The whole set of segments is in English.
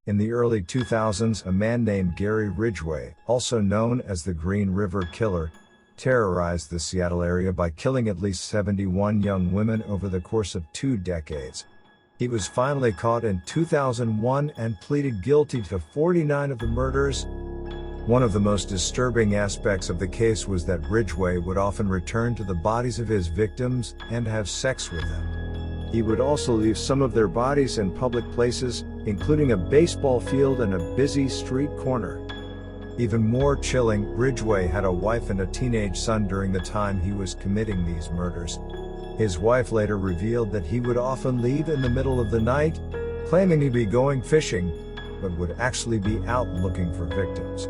In the early 2000s, a man named Gary Ridgway, also known as the Green River Killer, terrorized the Seattle area by killing at least 71 young women over the course of 2 decades. He was finally caught in 2001 and pleaded guilty to 49 of the murders. One of the most disturbing aspects of the case was that Ridgway would often return to the bodies of his victims and have sex with them. He would also leave some of their bodies in public places, including a baseball field and a busy street corner. Even more chilling, Ridgway had a wife and a teenage son during the time he was committing these murders. His wife later revealed that he would often leave in the middle of the night, claiming he'd be going fishing, but would actually be out looking for victims.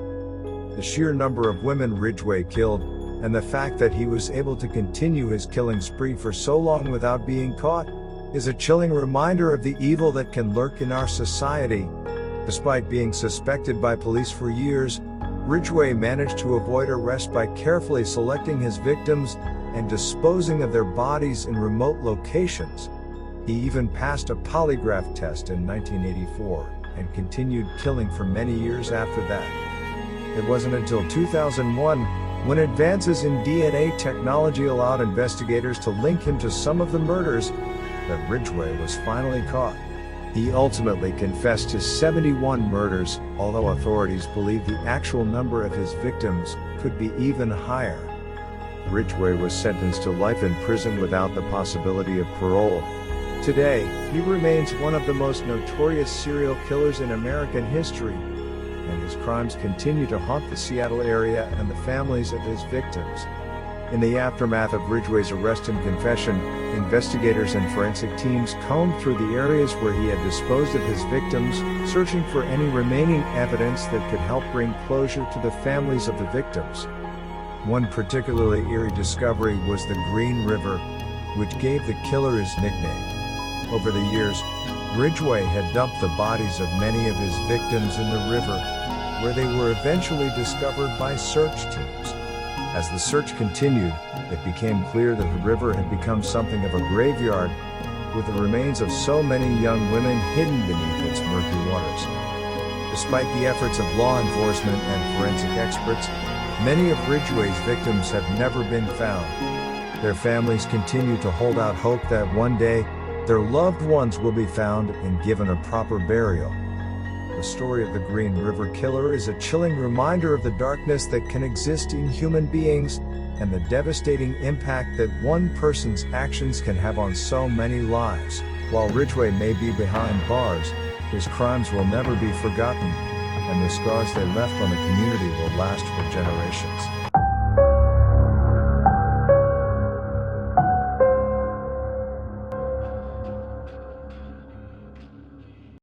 The sheer number of women Ridgway killed, and the fact that he was able to continue his killing spree for so long without being caught, is a chilling reminder of the evil that can lurk in our society. Despite being suspected by police for years, Ridgway managed to avoid arrest by carefully selecting his victims and disposing of their bodies in remote locations. He even passed a polygraph test in 1984 and continued killing for many years after that. It wasn't until 2001, when advances in DNA technology allowed investigators to link him to some of the murders, that Ridgway was finally caught. He ultimately confessed to 71 murders, although authorities believe the actual number of his victims could be even higher. Ridgway was sentenced to life in prison without the possibility of parole. Today, he remains one of the most notorious serial killers in American history, and his crimes continue to haunt the Seattle area and the families of his victims. In the aftermath of Ridgway's arrest and confession, investigators and forensic teams combed through the areas where he had disposed of his victims, searching for any remaining evidence that could help bring closure to the families of the victims. One particularly eerie discovery was the Green River, which gave the killer his nickname. Over the years, Ridgway had dumped the bodies of many of his victims in the river, where they were eventually discovered by search teams. As the search continued, it became clear that the river had become something of a graveyard, with the remains of so many young women hidden beneath its murky waters. Despite the efforts of law enforcement and forensic experts, many of Ridgway's victims have never been found. Their families continue to hold out hope that one day, their loved ones will be found and given a proper burial. The story of the Green River Killer is a chilling reminder of the darkness that can exist in human beings, and the devastating impact that one person's actions can have on so many lives. While Ridgway may be behind bars, his crimes will never be forgotten, and the scars they left on the community will last for generations.